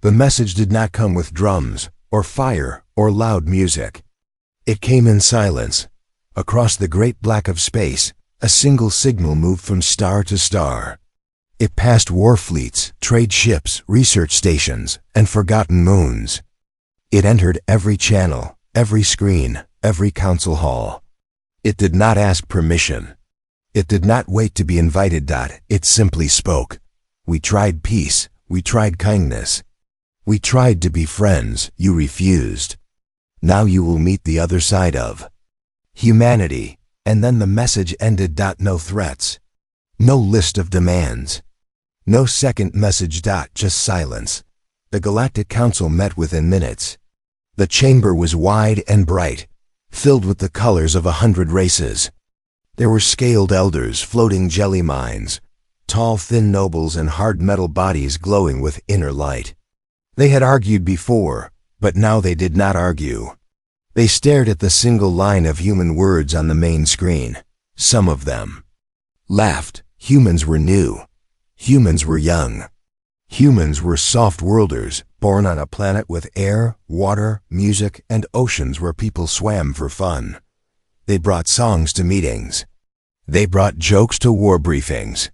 The message did not come with drums, or fire, or loud music. It came in silence. Across the great black of space, a single signal moved from star to star. It passed war fleets, trade ships, research stations, and forgotten moons. It entered every channel, every screen, every council hall. It did not ask permission. It did not wait to be invited. It simply spoke. We tried peace. We tried kindness. We tried to be friends. You refused. Now you will meet the other side of humanity. And then the message ended. No threats. No list of demands. No second message. Just silence. The Galactic Council met within minutes. The chamber was wide and bright, filled with the colors of 100 races. There were scaled elders, floating jelly mines, tall thin nobles, and hard metal bodies glowing with inner light. They had argued before, but now they did not argue. They stared at the single line of human words on the main screen. Some of them laughed. Humans were new. Humans were young. Humans were soft-worlders, born on a planet with air, water, music, and oceans where people swam for fun. They brought songs to meetings. They brought jokes to war briefings.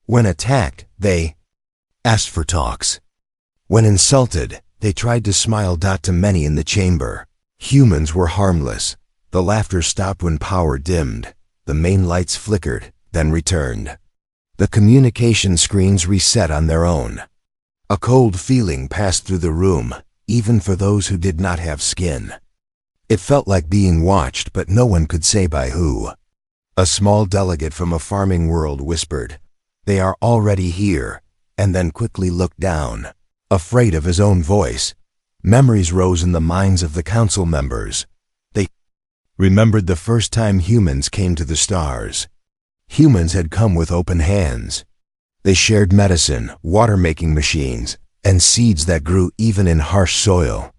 When attacked, they asked for talks. When insulted, they tried to smile. To many in the chamber, humans were harmless. The laughter stopped when power dimmed. The main lights flickered, then returned. The communication screens reset on their own. A cold feeling passed through the room, even for those who did not have skin. It felt like being watched, but no one could say by who. A small delegate from a farming world whispered, "They are already here," and then quickly looked down, afraid of his own voice. Memories rose in the minds of the council members. They remembered the first time humans came to the stars. Humans had come with open hands. They shared medicine, water-making machines, and seeds that grew even in harsh soil.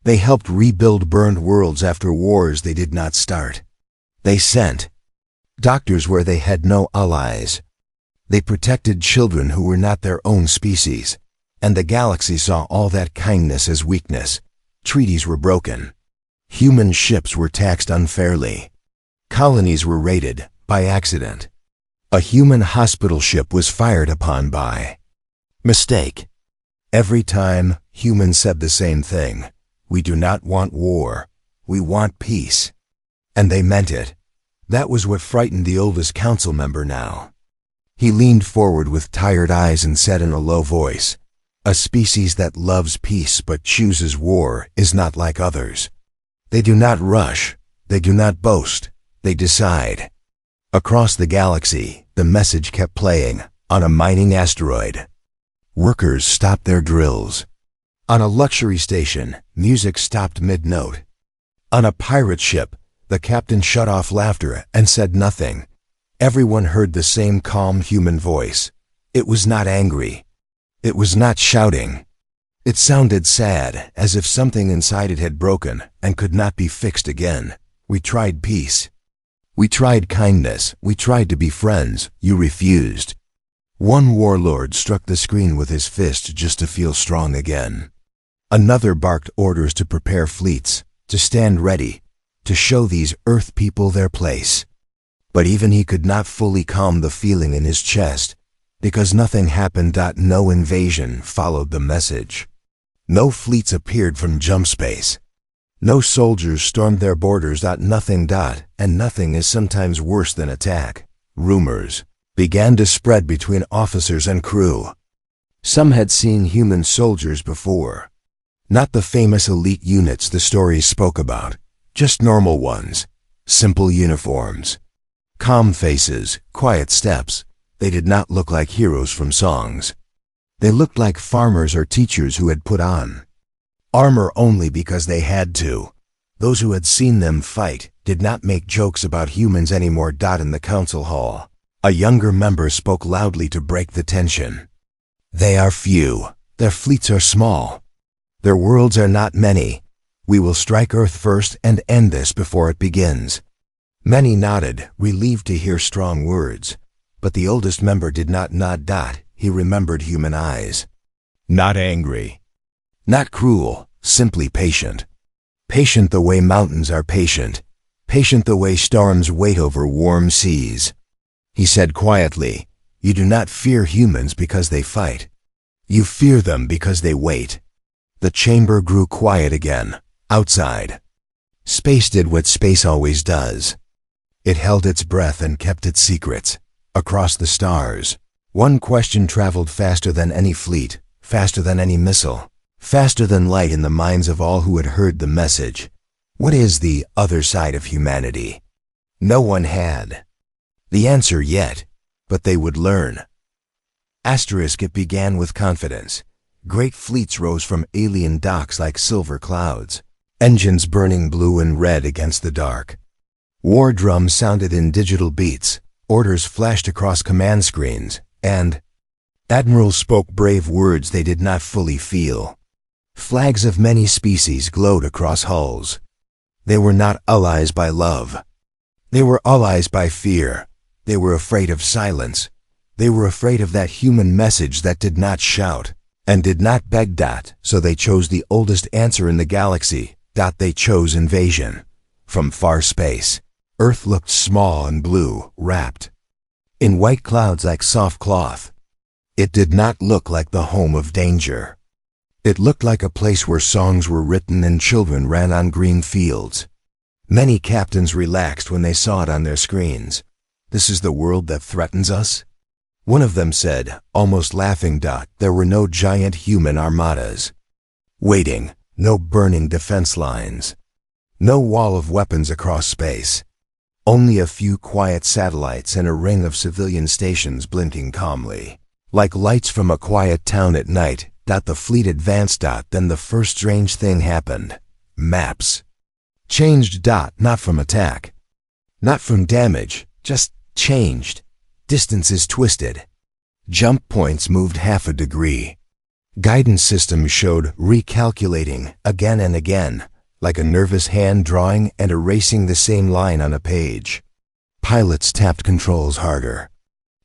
They helped rebuild burned worlds after wars they did not start. They sent doctors where they had no allies. They protected children who were not their own species. And the galaxy saw all that kindness as weakness. Treaties were broken. Human ships were taxed unfairly. Colonies were raided by accident. A human hospital ship was fired upon by mistake. Every time, humans said the same thing. We do not want war. We want peace. And they meant it. That was what frightened the oldest council member now. He leaned forward with tired eyes and said in a low voice, "A species that loves peace but chooses war is not like others. They do not rush. They do not boast. They decide." Across the galaxy, the message kept playing. On a mining asteroid, workers stopped their drills. On a luxury station, music stopped mid-note. On a pirate ship, the captain shut off laughter and said nothing. Everyone heard the same calm human voice. It was not angry. It was not shouting. It sounded sad, as if something inside it had broken and could not be fixed again. We tried peace. We tried kindness. We tried to be friends. You refused. One warlord struck the screen with his fist just to feel strong again. Another barked orders to prepare fleets, to stand ready, to show these Earth people their place. But even he could not fully calm the feeling in his chest, because nothing happened. No invasion followed the message. No fleets appeared from jump space. No soldiers stormed their borders. Nothing. And nothing is sometimes worse than attack. Rumors began to spread between officers and crew. Some had seen human soldiers before. Not the famous elite units the stories spoke about, just normal ones. Simple uniforms. Calm faces, quiet steps. They did not look like heroes from songs. They looked like farmers or teachers who had put on armor only because they had to. Those who had seen them fight did not make jokes about humans anymore. In the council hall, a younger member spoke loudly to break the tension. They are few. Their fleets are small. Their worlds are not many. We will strike Earth first and end this before it begins. Many nodded, relieved to hear strong words. But the oldest member did not nod. He remembered human eyes. Not angry. Not cruel, simply patient. Patient the way mountains are patient. Patient the way storms wait over warm seas. He said quietly, "You do not fear humans because they fight. You fear them because they wait." The chamber grew quiet again, outside. Space did what space always does. It held its breath and kept its secrets. Across the stars, one question traveled faster than any fleet, faster than any missile, faster than light in the minds of all who had heard the message. What is the other side of humanity? No one had the answer yet, but they would learn. It began with confidence. Great fleets rose from alien docks like silver clouds, engines burning blue and red against the dark. War drums sounded in digital beats, orders flashed across command screens, and admirals spoke brave words they did not fully feel. Flags of many species glowed across hulls. They were not allies by love. They were allies by fear. They were afraid of silence. They were afraid of that human message that did not shout and did not beg. So they chose the oldest answer in the galaxy. They chose invasion. From far space, Earth looked small and blue, wrapped in white clouds like soft cloth. It did not look like the home of danger. It looked like a place where songs were written and children ran on green fields. Many captains relaxed when they saw it on their screens. "This is the world that threatens us?" One of them said, almost laughing. There were no giant human armadas waiting, no burning defense lines, no wall of weapons across space. Only a few quiet satellites and a ring of civilian stations blinking calmly, like lights from a quiet town at night. The fleet advanced. Then the first strange thing happened. Maps changed. Not from attack, not from damage, just changed. Distances twisted. Jump points moved half a degree. Guidance systems showed recalculating again and again, like a nervous hand drawing and erasing the same line on a page. Pilots tapped controls harder,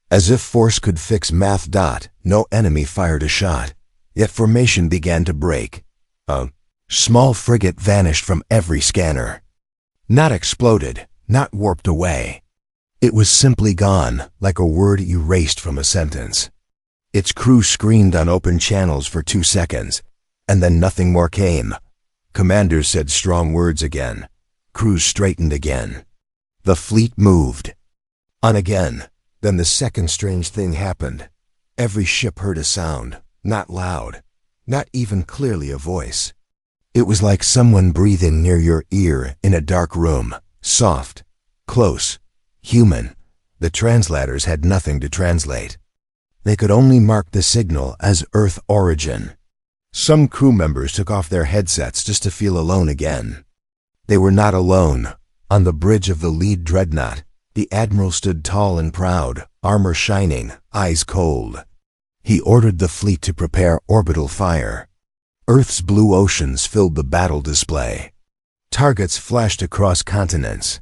as if force could fix math. No enemy fired a shot, yet formation began to break. A small frigate vanished from every scanner. Not exploded, not warped away. It was simply gone, like a word erased from a sentence. Its crew screamed on open channels for 2 seconds, and then nothing more came. Commanders said strong words again. Crews straightened again. The fleet moved on again. Then the second strange thing happened. Every ship heard a sound, not loud, not even clearly a voice. It was like someone breathing near your ear in a dark room, soft, close, human. The translators had nothing to translate. They could only mark the signal as Earth origin. Some crew members took off their headsets just to feel alone again. They were not alone. On the bridge of the lead dreadnought, the admiral stood tall and proud, armor shining, eyes cold. He ordered the fleet to prepare orbital fire. Earth's blue oceans filled the battle display. Targets flashed across continents.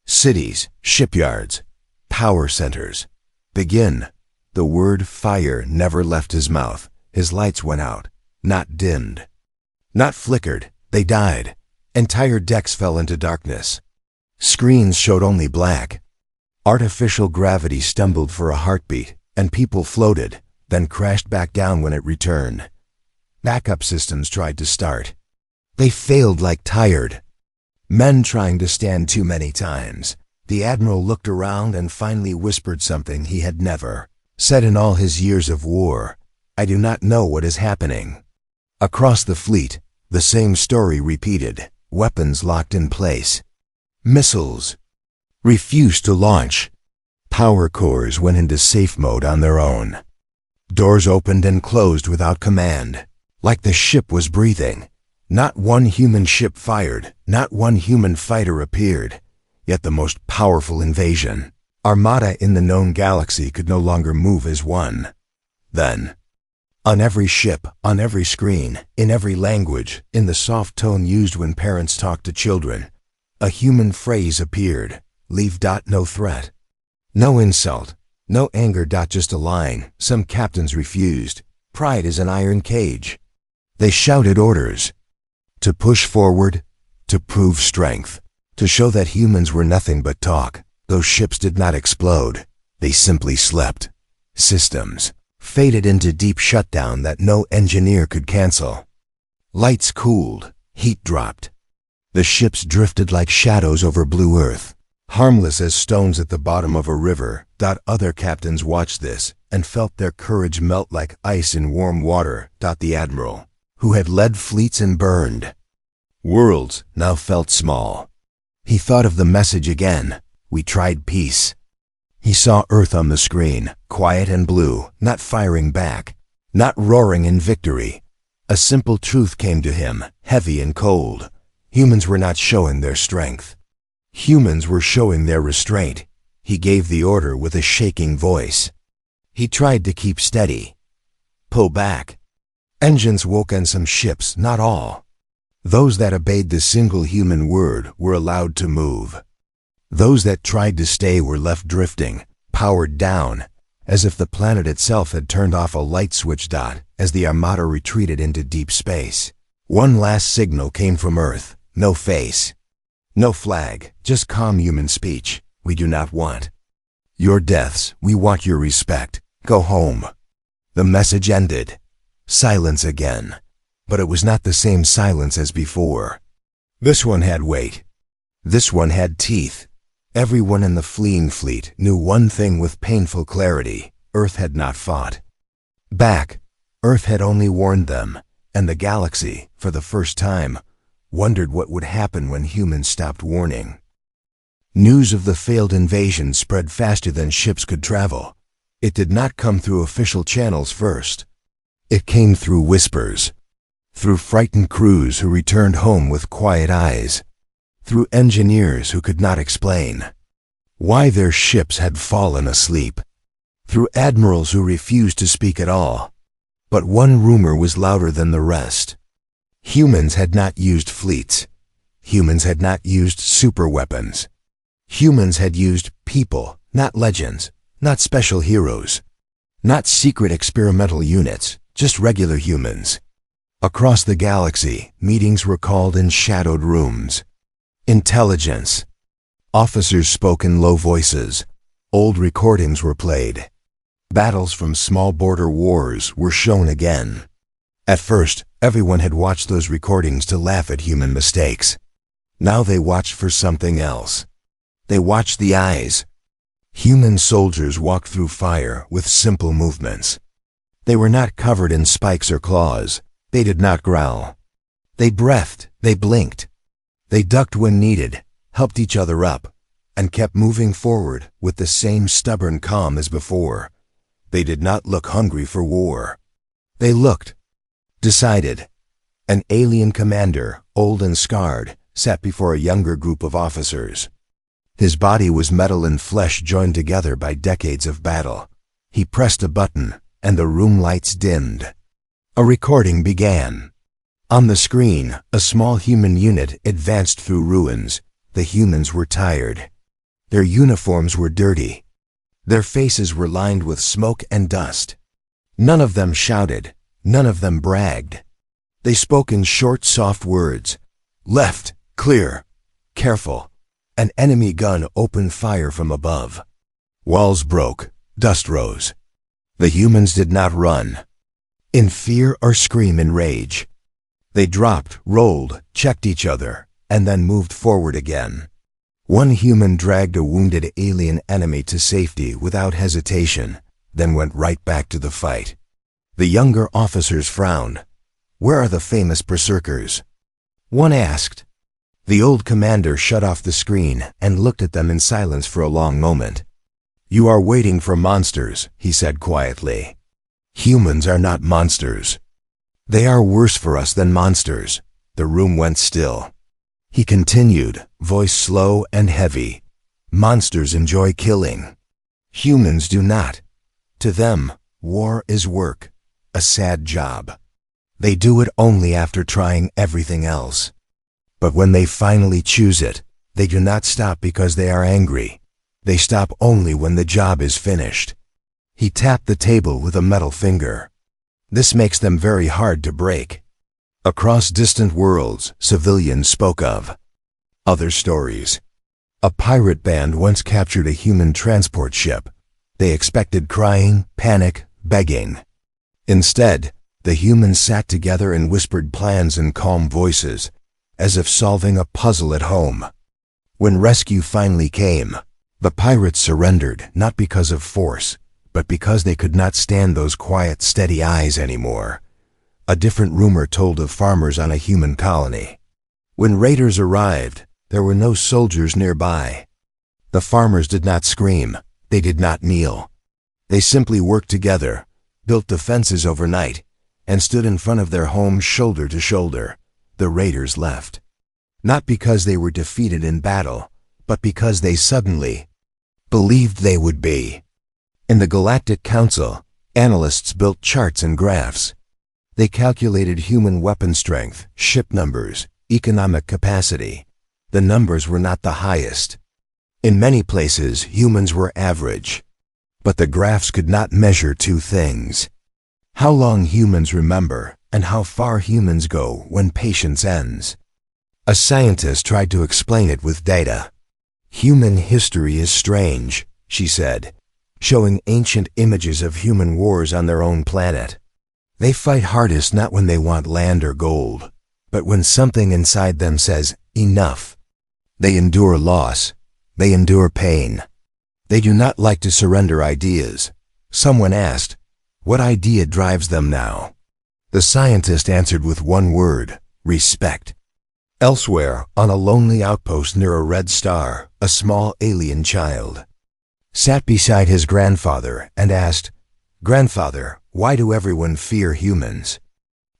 Cities, shipyards, power centers. Begin. The word fire never left his mouth. His lights went out, not dimmed, not flickered. They died. Entire decks fell into darkness. Screens showed only black. Artificial gravity stumbled for a heartbeat, and people floated, then crashed back down when it returned. Backup systems tried to start. They failed like tired men trying to stand too many times. The admiral looked around and finally whispered something he had never said in all his years of war. "I do not know what is happening." Across the fleet, the same story repeated. Weapons locked in place. Missiles refused to launch. Power cores went into safe mode on their own. Doors opened and closed without command, like the ship was breathing. Not one human ship fired, not one human fighter appeared. Yet the most powerful invasion, armada in the known galaxy, could no longer move as one. Then, on every ship, on every screen, in every language, in the soft tone used when parents talk to children, a human phrase appeared. Leave. No threat. No insult. No anger. Just a line. Some captains refused. Pride is an iron cage. They shouted orders. To push forward, to prove strength, to show that humans were nothing but talk. Those ships did not explode. They simply slept. Systems faded into deep shutdown that no engineer could cancel. Lights cooled, heat dropped. The ships drifted like shadows over blue earth, harmless as stones at the bottom of a river. Other captains watched this and felt their courage melt like ice in warm water. The admiral, who had led fleets and burned worlds, now felt small. He thought of the message again. We tried peace. He saw Earth on the screen, quiet and blue, not firing back, not roaring in victory. A simple truth came to him, heavy and cold. Humans were not showing their strength. Humans were showing their restraint. He gave the order with a shaking voice. He tried to keep steady. Pull back. Engines woke on some ships, not all. Those that obeyed the single human word were allowed to move. Those that tried to stay were left drifting, powered down, as if the planet itself had turned off a light switch. As the armada retreated into deep space, one last signal came from Earth. No face, no flag, just calm human speech. We do not want your deaths. We want your respect. Go home. The message ended. Silence again. But it was not the same silence as before. This one had weight. This one had teeth. Everyone in the fleeing fleet knew one thing with painful clarity. Earth had not fought back. Earth had only warned them, and the galaxy, for the first time, wondered what would happen when humans stopped warning. News of the failed invasion spread faster than ships could travel. It did not come through official channels first. It came through whispers, through frightened crews who returned home with quiet eyes, through engineers who could not explain why their ships had fallen asleep, through admirals who refused to speak at all. But one rumor was louder than the rest. Humans had not used fleets. Humans had not used superweapons. Humans had used people, not legends, not special heroes, not secret experimental units, just regular humans. Across the galaxy, meetings were called in shadowed rooms. Intelligence. Officers spoke in low voices. Old recordings were played. Battles from small border wars were shown again. At first, everyone had watched those recordings to laugh at human mistakes. Now they watched for something else. They watched the eyes. Human soldiers walked through fire with simple movements. They were not covered in spikes or claws. They did not growl. They breathed, they blinked. They ducked when needed, helped each other up, and kept moving forward with the same stubborn calm as before. They did not look hungry for war. They looked decided. An alien commander, old and scarred, sat before a younger group of officers. His body was metal and flesh joined together by decades of battle. He pressed a button, and the room lights dimmed. A recording began. On the screen, a small human unit advanced through ruins. The humans were tired. Their uniforms were dirty. Their faces were lined with smoke and dust. None of them shouted. None of them bragged. They spoke in short, soft words. Left, clear, careful. An enemy gun opened fire from above. Walls broke. Dust rose. The humans did not run in fear or scream in rage. They dropped, rolled, checked each other, and then moved forward again. One human dragged a wounded alien enemy to safety without hesitation, then went right back to the fight. The younger officers frowned. Where are the famous berserkers? One asked. The old commander shut off the screen and looked at them in silence for a long moment. You are waiting for monsters, he said quietly. Humans are not monsters. They are worse for us than monsters. The room went still. He continued, voice slow and heavy. Monsters enjoy killing. Humans do not. To them, war is work, a sad job. They do it only after trying everything else. But when they finally choose it, they do not stop because they are angry. They stop only when the job is finished. He tapped the table with a metal finger. This makes them very hard to break. Across distant worlds, civilians spoke of other stories. A pirate band once captured a human transport ship. They expected crying, panic, begging. Instead, the humans sat together and whispered plans in calm voices, as if solving a puzzle at home. When rescue finally came, the pirates surrendered not because of force, but because they could not stand those quiet, steady eyes anymore. A different rumor told of farmers on a human colony. When raiders arrived, there were no soldiers nearby. The farmers did not scream. They did not kneel. They simply worked together, built defenses overnight, and stood in front of their homes shoulder to shoulder. The raiders left. Not because they were defeated in battle, but because they suddenly believed they would be. In the Galactic Council, analysts built charts and graphs. They calculated human weapon strength, ship numbers, economic capacity. The numbers were not the highest. In many places, humans were average. But the graphs could not measure two things: how long humans remember and how far humans go when patience ends. A scientist tried to explain it with data. Human history is strange, she said, showing ancient images of human wars on their own planet. They fight hardest not when they want land or gold, but when something inside them says, enough. They endure loss. They endure pain. They do not like to surrender ideas. Someone asked, what idea drives them now? The scientist answered with one word: respect. Elsewhere, on a lonely outpost near a red star, a small alien child sat beside his grandfather and asked, "Grandfather, why do everyone fear humans?"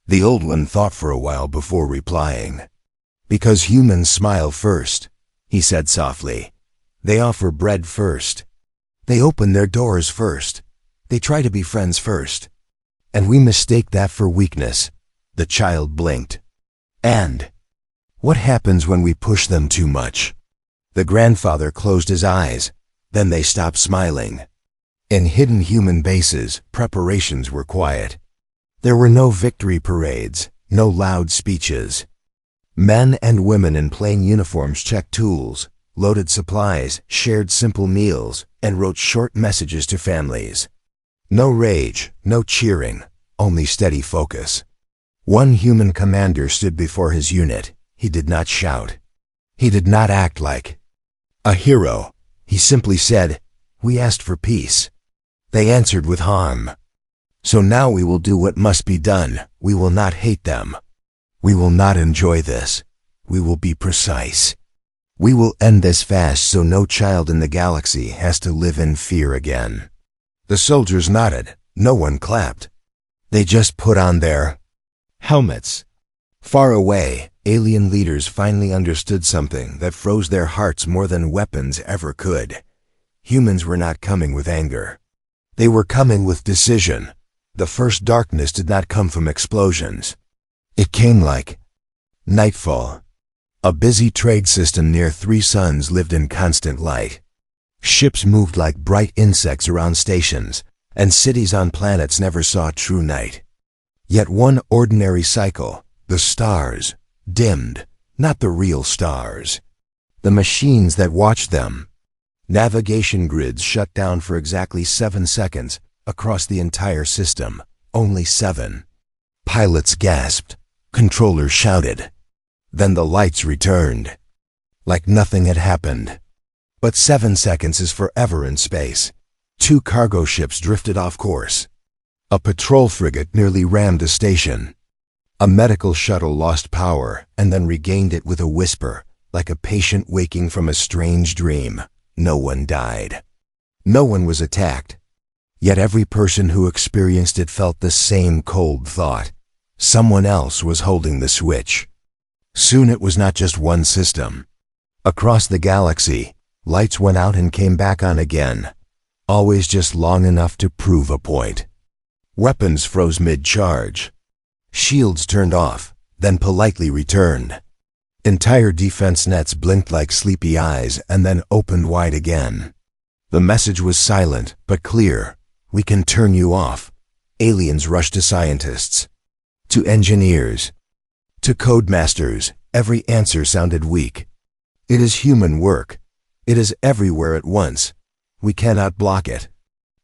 The old one thought for a while before replying. "Because humans smile first," he said softly. "They offer bread first. They open their doors first. They try to be friends first. And we mistake that for weakness." The child blinked. "And what happens when we push them too much?" The grandfather closed his eyes. Then they stopped smiling. In hidden human bases, preparations were quiet. There were no victory parades, no loud speeches. Men and women in plain uniforms checked tools, loaded supplies, shared simple meals, and wrote short messages to families. No rage, no cheering, only steady focus. One human commander stood before his unit. He did not shout. He did not act like a hero. He simply said, "We asked for peace." They answered with harm. "So now we will do what must be done. We will not hate them. We will not enjoy this. We will be precise. We will end this fast so no child in the galaxy has to live in fear again." The soldiers nodded. No one clapped. They just put on their helmets. Far away, alien leaders finally understood something that froze their hearts more than weapons ever could. Humans were not coming with anger. They were coming with decision. The first darkness did not come from explosions. It came like nightfall. A busy trade system near 3 suns lived in constant light. Ships moved like bright insects around stations, and cities on planets never saw true night. Yet one ordinary cycle, the stars, dimmed, not the real stars. The machines that watched them. Navigation grids shut down for exactly 7 seconds across the entire system. Only 7. Pilots gasped. Controllers shouted. Then the lights returned. Like nothing had happened. But 7 seconds is forever in space. 2 cargo ships drifted off course. A patrol frigate nearly rammed a station. A medical shuttle lost power and then regained it with a whisper, like a patient waking from a strange dream. No one died. No one was attacked. Yet every person who experienced it felt the same cold thought. Someone else was holding the switch. Soon it was not just one system. Across the galaxy, lights went out and came back on again, always just long enough to prove a point. Weapons froze mid-charge. Shields turned off, then politely returned. Entire defense nets blinked like sleepy eyes and then opened wide again. The message was silent but clear. We can turn you off. Aliens rushed to scientists, to engineers, To codemasters, every answer sounded weak. It is human work. It is everywhere at once. We cannot block it.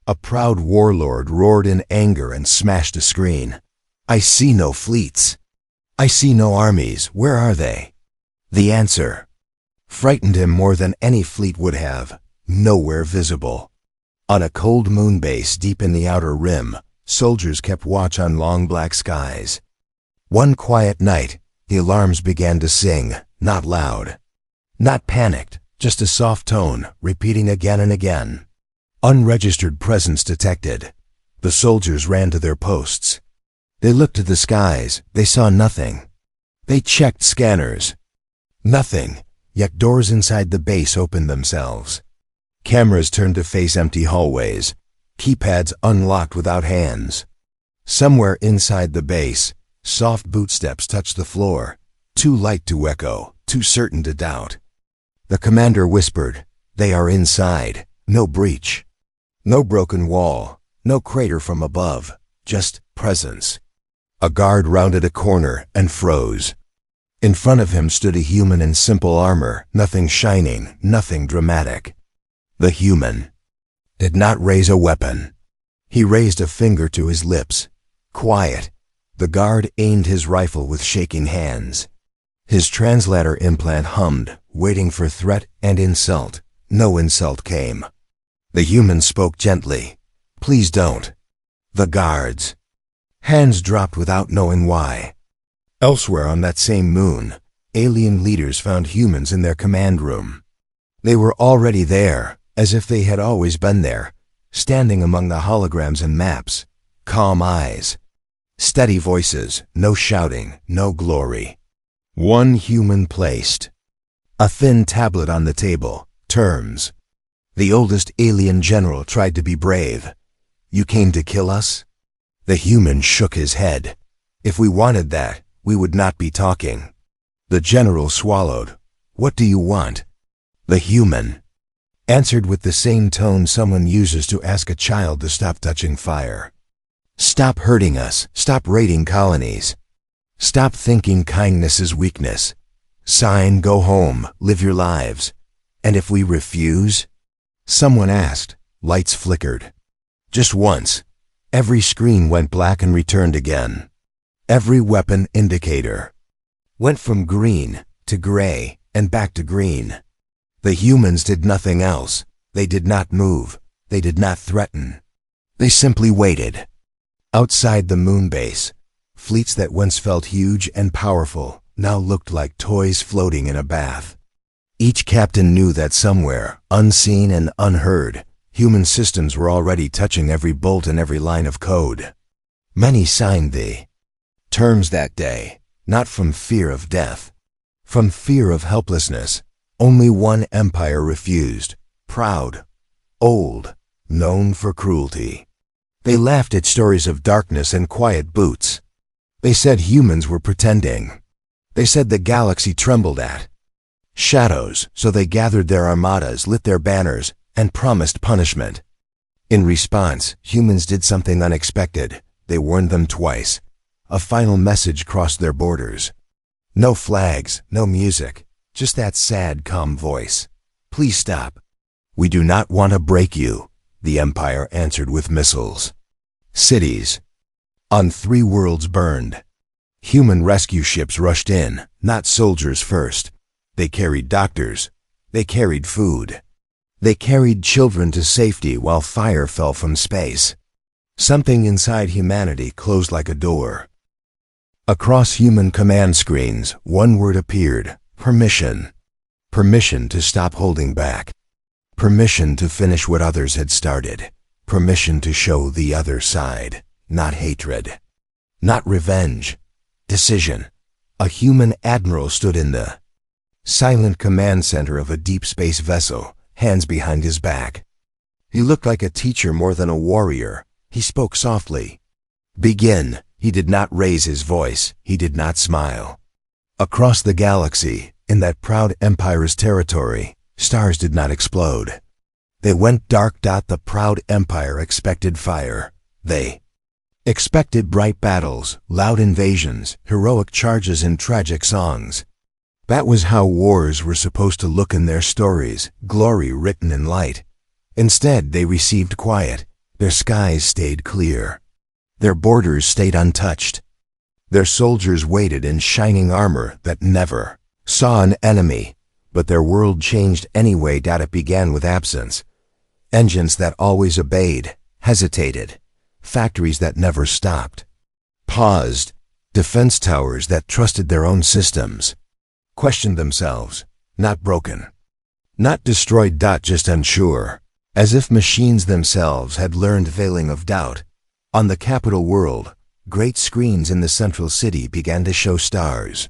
A proud warlord roared in anger and smashed a screen. I see no fleets. I see no armies. Where are they? The answer frightened him more than any fleet would have. Nowhere visible. On a cold moon base deep in the outer rim, soldiers kept watch on long black skies. One quiet night, the alarms began to sing, not loud. Not panicked, just a soft tone, repeating again and again. Unregistered presence detected. The soldiers ran to their posts. They looked to the skies. They saw nothing. They checked scanners. Nothing, yet doors inside the base opened themselves. Cameras turned to face empty hallways. Keypads unlocked without hands. Somewhere inside the base, soft bootsteps touched the floor, too light to echo, too certain to doubt. The commander whispered, "They are inside. No breach. No broken wall. No crater from above. Just presence." A guard rounded a corner and froze. In front of him stood a human in simple armor, nothing shining, nothing dramatic. The human did not raise a weapon. He raised a finger to his lips. Quiet. The guard aimed his rifle with shaking hands. His translator implant hummed, waiting for threat and insult. No insult came. The human spoke gently. "Please don't." The guards' hands dropped without knowing why. Elsewhere on that same moon, alien leaders found humans in their command room. They were already there, as if they had always been there, standing among the holograms and maps. Calm eyes. Steady voices, no shouting, no glory. One human placed. A thin tablet on the table. Terms. The oldest alien general tried to be brave. "You came to kill us?" The human shook his head. "If we wanted that, we would not be talking." The general swallowed. "What do you want?" The human answered with the same tone someone uses to ask a child to stop touching fire. "Stop hurting us. Stop raiding colonies. Stop thinking kindness is weakness. Sign, go home, live your lives. And if we refuse?" Someone asked. Lights flickered. Just once. Every screen went black and returned again. Every weapon indicator went from green to gray and back to green. The humans did nothing else. They did not move. They did not threaten. They simply waited. Outside the moon base, fleets that once felt huge and powerful now looked like toys floating in a bath. Each captain knew that somewhere, unseen and unheard, human systems were already touching every bolt and every line of code. Many signed the terms that day, not from fear of death, from fear of helplessness. Only one empire refused, proud, old, known for cruelty. They laughed at stories of darkness and quiet boots. They said humans were pretending. They said the galaxy trembled at shadows, so they gathered their armadas, lit their banners, and promised punishment. In response, humans did something unexpected. They warned them twice. A final message crossed their borders. No flags, no music, just that sad, calm voice. "Please stop. We do not want to break you," the Empire answered with missiles. Cities on 3 worlds burned. Human rescue ships rushed in, not soldiers first. They carried doctors. They carried food. They carried children to safety while fire fell from space. Something inside humanity closed like a door. Across human command screens, one word appeared: permission. Permission to stop holding back. Permission to finish what others had started. Permission to show the other side. Not hatred. Not revenge. Decision. A human admiral stood in the silent command center of a deep space vessel, hands behind his back. He looked like a teacher more than a warrior. He spoke softly. "Begin." He did not raise his voice. He did not smile. Across the galaxy, in that proud empire's territory, stars did not explode. They went dark. The proud empire expected fire. They Expected bright battles, loud invasions, heroic charges, and tragic songs. That was how wars were supposed to look in their stories, glory written in light. Instead, they received quiet. Their skies stayed clear. Their borders stayed untouched. Their soldiers waited in shining armor that never saw an enemy, but their world changed anyway. It began with absence. Engines that always obeyed, hesitated. Factories that never stopped, paused. Defense towers that trusted their own systems, questioned themselves, not broken, not destroyed. Just unsure, as if machines themselves had learned veiling of doubt. On the capital world, great screens in the central city began to show stars.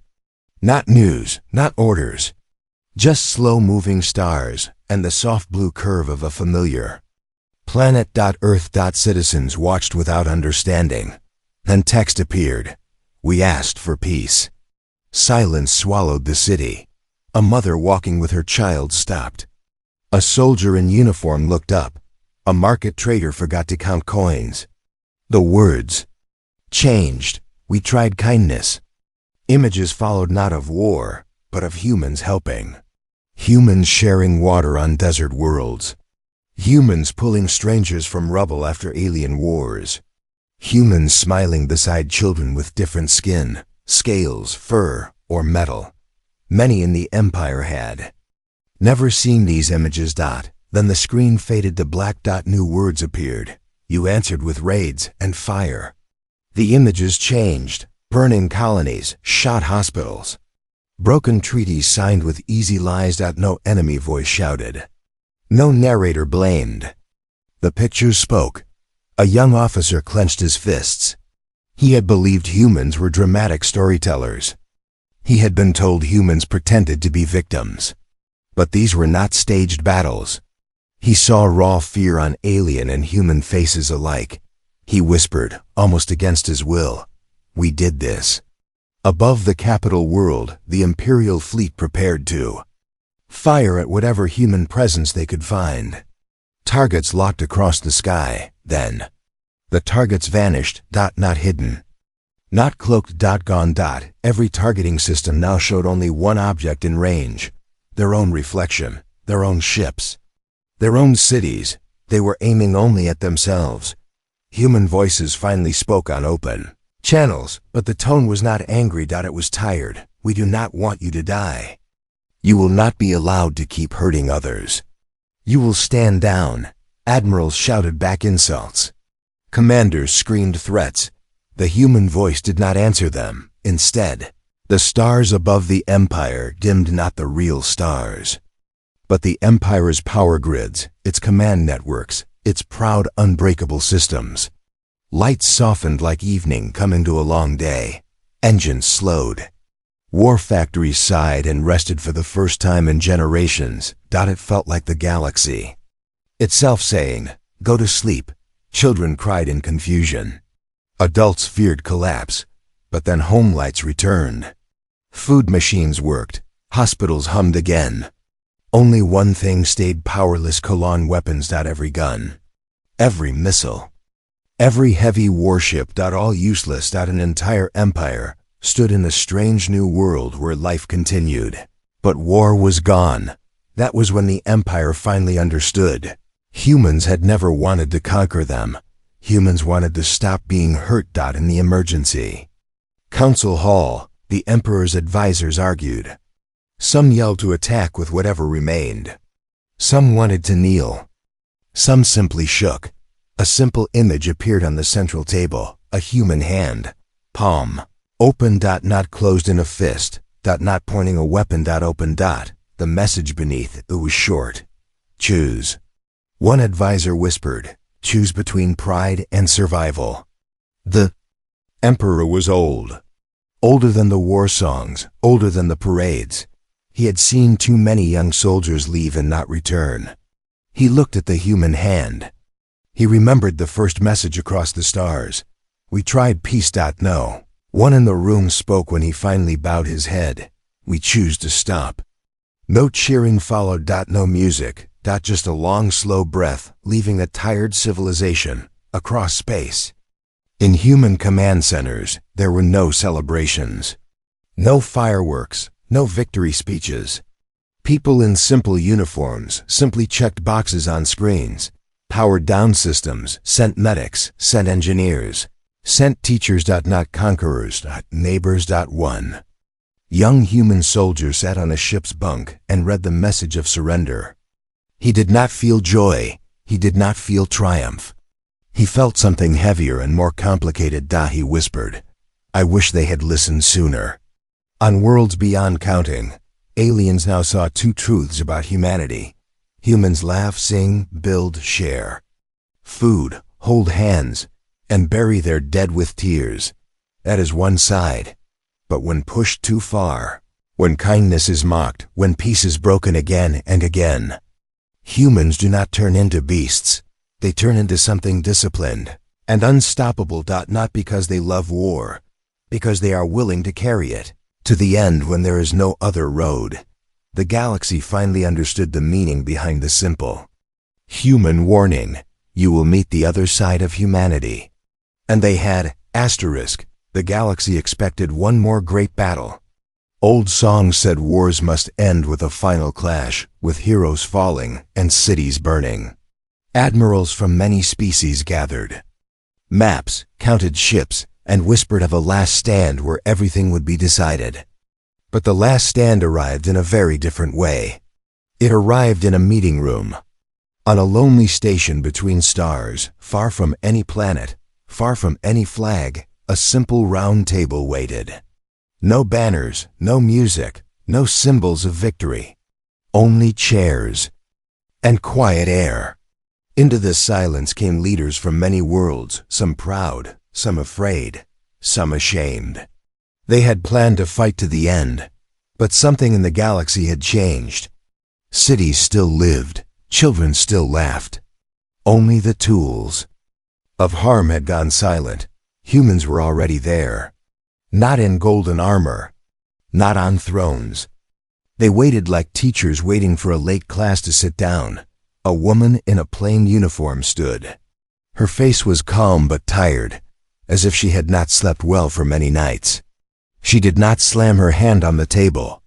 Not news, not orders, just slow-moving stars and the soft blue curve of a familiar planet. Earth. Citizens watched without understanding. Then text appeared. We asked for peace. Silence swallowed the city. A mother walking with her child stopped. A soldier in uniform looked up. A market trader forgot to count coins. The words changed. We tried kindness. Images followed, not of war, but of humans helping. Humans sharing water on desert worlds. Humans pulling strangers from rubble after alien wars. Humans smiling beside children with different skin, scales, fur, or metal. Many in the Empire had never seen these images. Then the screen faded to black. New words appeared. You answered with raids and fire. The images changed. Burning colonies, shot hospitals. Broken treaties signed with easy lies. No enemy voice shouted. No narrator blamed. The pictures spoke. A young officer clenched his fists. He had believed humans were dramatic storytellers. He had been told humans pretended to be victims. But these were not staged battles. He saw raw fear on alien and human faces alike. He whispered, almost against his will, "We did this." Above the capital world, the Imperial fleet prepared to fire at whatever human presence they could find. Targets locked across the sky. Then the targets vanished. Not hidden, not cloaked. Gone. Every targeting system now showed only one object in range. Their own reflection, their own ships, their own cities. They were aiming only at themselves. Human voices finally spoke on open channels, but the tone was not angry. It was tired. We do not want you to die. You will not be allowed to keep hurting others. You will stand down. Admirals shouted back insults. Commanders screamed threats. The human voice did not answer them. Instead, the stars above the Empire dimmed, not the real stars, but the Empire's power grids, its command networks, its proud, unbreakable systems. Lights softened like evening coming to a long day. Engines slowed. War factories sighed and rested for the first time in generations. It felt like the galaxy itself saying, "Go to sleep." Children cried in confusion. Adults feared collapse. But then home lights returned. Food machines worked. Hospitals hummed again. Only one thing stayed powerless: colon weapons. Every gun, every missile, every heavy warship. All useless. An entire empire stood in a strange new world where life continued. But war was gone. That was when the Empire finally understood. Humans had never wanted to conquer them. Humans wanted to stop being hurt. In the emergency council hall, the Emperor's advisors argued. Some yelled to attack with whatever remained. Some wanted to kneel. Some simply shook. A simple image appeared on the central table, a human hand, palm open. Not closed in a fist. Not pointing a weapon. Open. The message beneath, it was short. Choose. One advisor whispered, choose between pride and survival. The Emperor was old. Older than the war songs, older than the parades. He had seen too many young soldiers leave and not return. He looked at the human hand. He remembered the first message across the stars. We tried peace. No. One in the room spoke when he finally bowed his head. We choose to stop. No cheering followed. No music. Just a long, slow breath, leaving a tired civilization across space. In human command centers, there were no celebrations. No fireworks, no victory speeches. People in simple uniforms simply checked boxes on screens, powered down systems, sent medics, sent engineers, sent teachers. Not conquerors. Neighbors. One. Young human soldier sat on a ship's bunk and read the message of surrender. He did not feel joy. He did not feel triumph. He felt something heavier and more complicated. He whispered, "I wish they had listened sooner." On worlds beyond counting, aliens now saw two truths about humanity. Humans laugh, sing, build, share. Food, hold hands, and bury their dead with tears. That is one side. But when pushed too far, when kindness is mocked, when peace is broken again and again, humans do not turn into beasts. They turn into something disciplined and unstoppable. Not because they love war, because they are willing to carry it to the end when there is no other road. The galaxy finally understood the meaning behind the simple human warning: you will meet the other side of humanity. And they had, asterisk, the galaxy expected one more great battle. Old songs said wars must end with a final clash, with heroes falling and cities burning. Admirals from many species gathered. Maps counted ships and whispered of a last stand where everything would be decided. But the last stand arrived in a very different way. It arrived in a meeting room. On a lonely station between stars, far from any planet, far from any flag, a simple round table waited. No banners, no music, no symbols of victory. Only chairs and quiet air. Into this silence came leaders from many worlds, some proud, some afraid, some ashamed. They had planned to fight to the end, but something in the galaxy had changed. Cities still lived, children still laughed. Only the tools of harm had gone silent. Humans were already there. Not in golden armor, not on thrones. They waited like teachers waiting for a late class to sit down. A woman in a plain uniform stood. Her face was calm but tired, as if she had not slept well for many nights. She did not slam her hand on the table.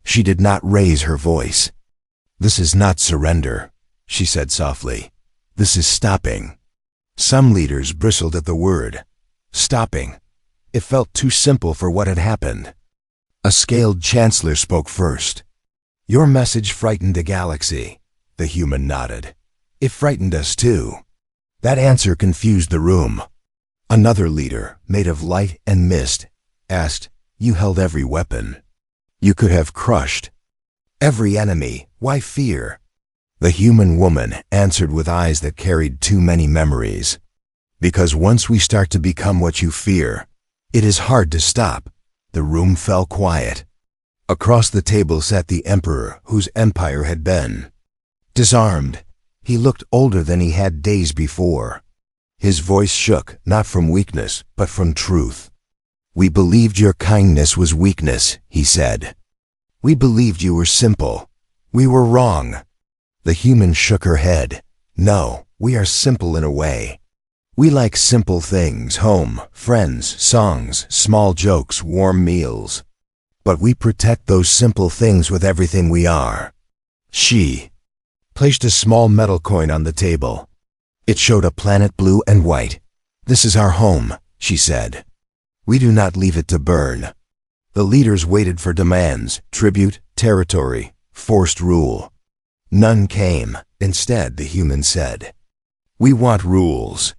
She did not raise her voice. "This is not surrender," she said softly. "This is stopping." Some leaders bristled at the word. Stopping. It felt too simple for what had happened. A scaled chancellor spoke first. "Your message frightened the galaxy." The human nodded. "It frightened us too." That answer confused the room. Another leader, made of light and mist, asked, "You held every weapon. You could have crushed every enemy. Why fear?" The human woman answered with eyes that carried too many memories. "Because once we start to become what you fear, it is hard to stop." The room fell quiet. Across the table sat the emperor whose empire had been disarmed. He looked older than he had days before. His voice shook, not from weakness, but from truth. "We believed your kindness was weakness," he said. "We believed you were simple. We were wrong." The human shook her head. "No, we are simple in a way. We like simple things: home, friends, songs, small jokes, warm meals. But we protect those simple things with everything we are." She placed a small metal coin on the table. It showed a planet blue and white. "This is our home," she said. "We do not leave it to burn." The leaders waited for demands: tribute, territory, forced rule. None came. Instead, the human said, "We want rules.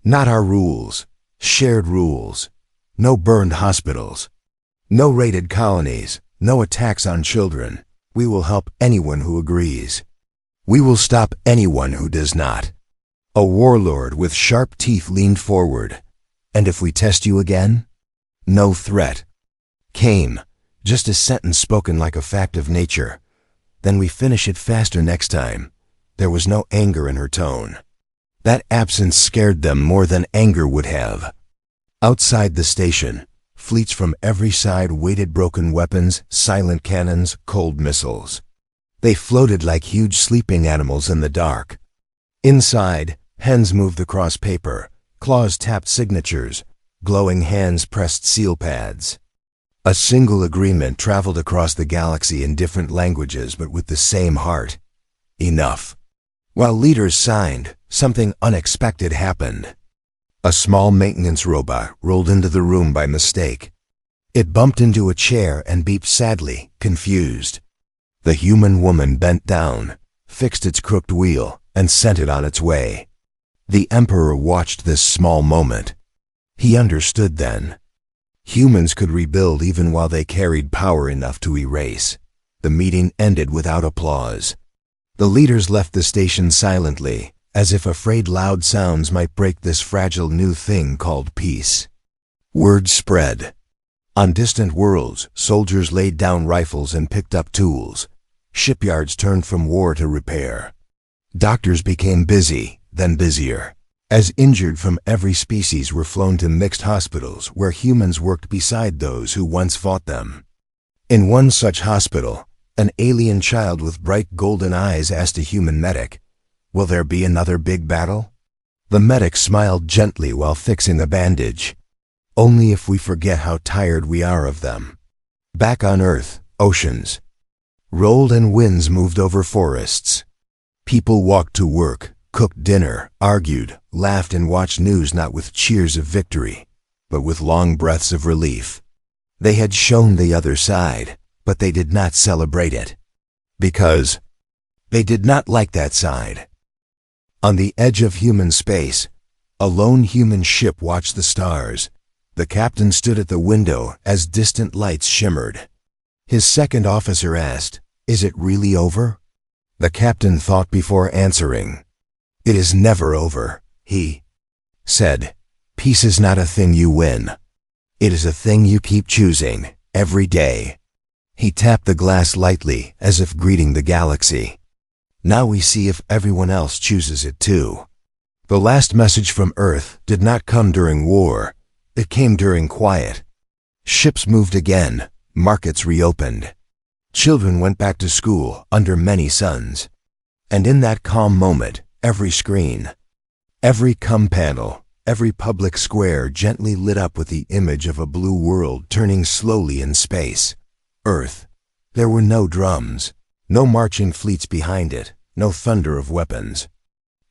Not our rules. Shared rules. No burned hospitals. No raided colonies. No attacks on children. We will help anyone who agrees. We will stop anyone who does not." A warlord with sharp teeth leaned forward. "And if we test you again?" No threat came, just a sentence spoken like a fact of nature. "Then we finish it faster next time." There was no anger in her tone. That absence scared them more than anger would have. Outside the station, fleets from every side waited: broken weapons, silent cannons, cold missiles. They floated like huge sleeping animals in the dark. Inside, pens moved across paper, Claws tapped signatures. Glowing hands pressed seal pads. A single agreement traveled across the galaxy in different languages but with the same heart. Enough. While leaders signed, something unexpected happened. A small maintenance robot rolled into the room by mistake. It bumped into a chair and beeped sadly, confused. The human woman bent down, fixed its crooked wheel, and sent it on its way. The Emperor watched this small moment. He understood then. Humans could rebuild even while they carried power enough to erase. The meeting ended without applause. The leaders left the station silently, as if afraid loud sounds might break this fragile new thing called peace. Word spread. On distant worlds, soldiers laid down rifles and picked up tools. Shipyards turned from war to repair. Doctors became busy, then busier, as injured from every species were flown to mixed hospitals where humans worked beside those who once fought them. In one such hospital, an alien child with bright golden eyes asked a human medic, "Will there be another big battle?" The medic smiled gently while fixing a bandage. "Only if we forget how tired we are of them." Back on Earth, oceans rolled and winds moved over forests. People walked to work, cooked dinner, argued, laughed, and watched news not with cheers of victory, but with long breaths of relief. They had shown the other side, but they did not celebrate it. Because they did not like that side. On the edge of human space, a lone human ship watched the stars. The captain stood at the window as distant lights shimmered. His second officer asked, "Is it really over?" The captain thought before answering. "It is never over," he said. "Peace is not a thing you win. It is a thing you keep choosing, every day." He tapped the glass lightly, as if greeting the galaxy. Now we see if everyone else chooses it too. The last message from Earth did not come during war. It came during quiet. Ships moved again, markets reopened. Children went back to school under many suns. And in that calm moment, every screen, every COM panel, every public square gently lit up with the image of a blue world turning slowly in space. Earth. There were no drums, no marching fleets behind it, no thunder of weapons.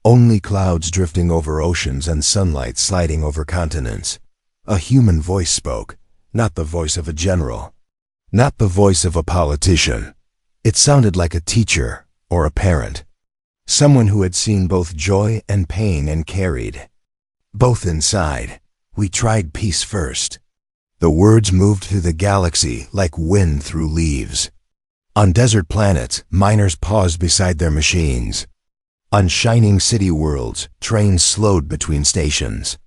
Only clouds drifting over oceans and sunlight sliding over continents. A human voice spoke, not the voice of a general, not the voice of a politician. It sounded like a teacher or a parent, someone who had seen both joy and pain and carried both inside. "We tried peace first." The words moved through the galaxy like wind through leaves. On desert planets, miners paused beside their machines. On shining city worlds, trains slowed between stations.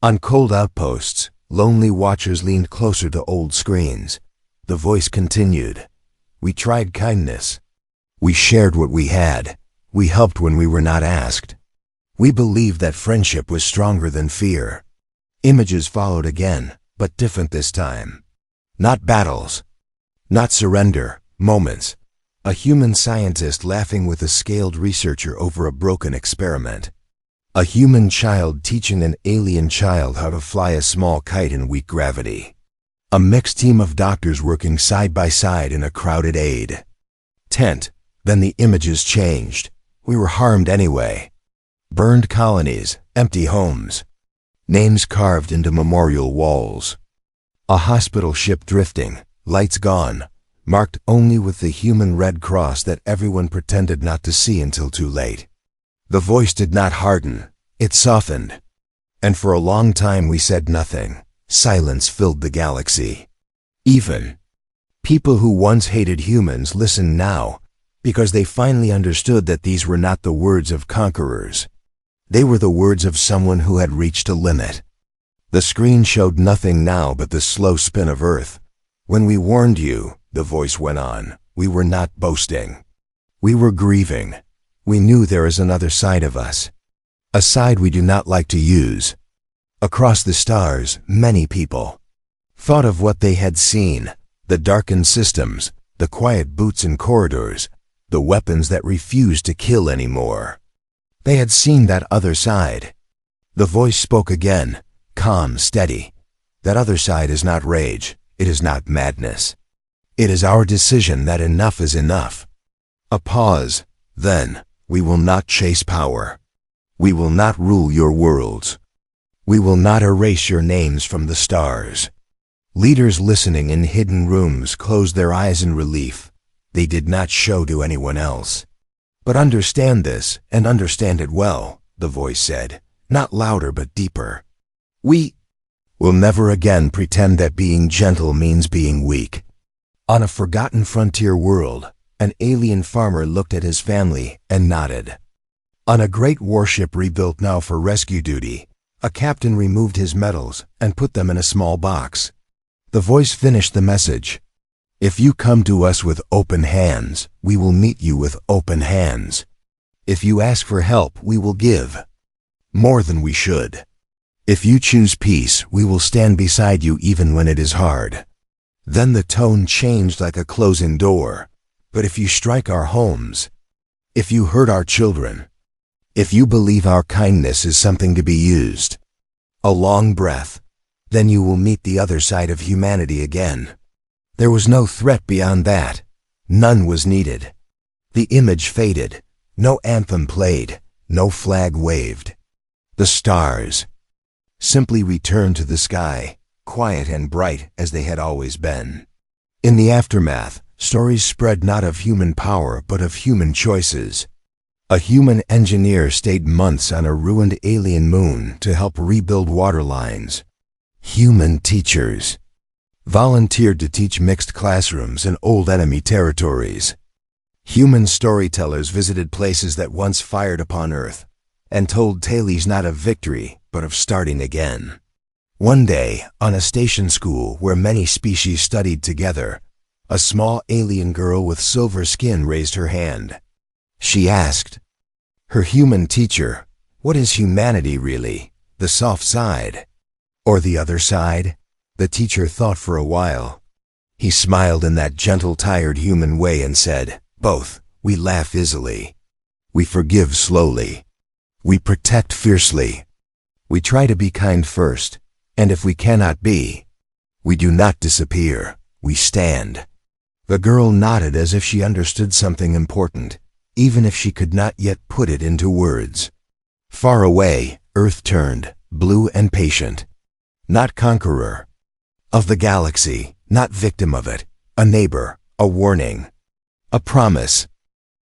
On cold outposts, lonely watchers leaned closer to old screens. The voice continued. "We tried kindness. We shared what we had. We helped when we were not asked. We believed that friendship was stronger than fear." Images followed again, but different this time. Not battles, not surrender, moments. A human scientist laughing with a scaled researcher over a broken experiment. A human child teaching an alien child how to fly a small kite in weak gravity. A mixed team of doctors working side by side in a crowded aid tent. Then the images changed. We were harmed anyway. Burned colonies, empty homes. Names carved into memorial walls. A hospital ship drifting, lights gone, marked only with the human Red Cross that everyone pretended not to see until too late. The voice did not harden, it softened. And for a long time we said nothing. Silence filled the galaxy. Even people who once hated humans listened now, because they finally understood that these were not the words of conquerors. They were the words of someone who had reached a limit. The screen showed nothing now but the slow spin of Earth. "When we warned you," the voice went on, "we were not boasting. We were grieving. We knew there is another side of us. A side we do not like to use." Across the stars, many people thought of what they had seen, the darkened systems, the quiet boots in corridors, the weapons that refused to kill anymore. They had seen that other side. The voice spoke again, calm, steady. That other side is not rage. It is not madness. It is our decision that enough is enough. A pause. Then, we will not chase power. We will not rule your worlds. We will not erase your names from the stars. Leaders listening in hidden rooms closed their eyes in relief. They did not show to anyone else. But understand this, and understand it well, the voice said, not louder but deeper. We will never again pretend that being gentle means being weak. On a forgotten frontier world, an alien farmer looked at his family and nodded. On a great warship rebuilt now for rescue duty, a captain removed his medals and put them in a small box. The voice finished the message. If you come to us with open hands, we will meet you with open hands. If you ask for help, we will give. More than we should. If you choose peace, we will stand beside you even when it is hard. Then the tone changed like a closing door. But if you strike our homes, if you hurt our children, if you believe our kindness is something to be used, a long breath, then you will meet the other side of humanity again. There was no threat beyond that. None was needed. The image faded. No anthem played. No flag waved. The stars simply returned to the sky, quiet and bright as they had always been. In the aftermath, stories spread not of human power but of human choices. A human engineer stayed months on a ruined alien moon to help rebuild water lines. Human teachers volunteered to teach mixed classrooms in old enemy territories. Human storytellers visited places that once fired upon Earth and told tales not of victory but of starting again. One day, on a station school where many species studied together, a small alien girl with silver skin raised her hand. She asked her human teacher, "What is humanity really? The soft side? Or the other side?" The teacher thought for a while. He smiled in that gentle, tired human way and said, "Both. We laugh easily. We forgive slowly. We protect fiercely. We try to be kind first, and if we cannot be, we do not disappear. We stand." The girl nodded as if she understood something important, even if she could not yet put it into words. Far away, Earth turned, blue and patient. Not conqueror of the galaxy, not victim of it, a neighbor, a warning, a promise.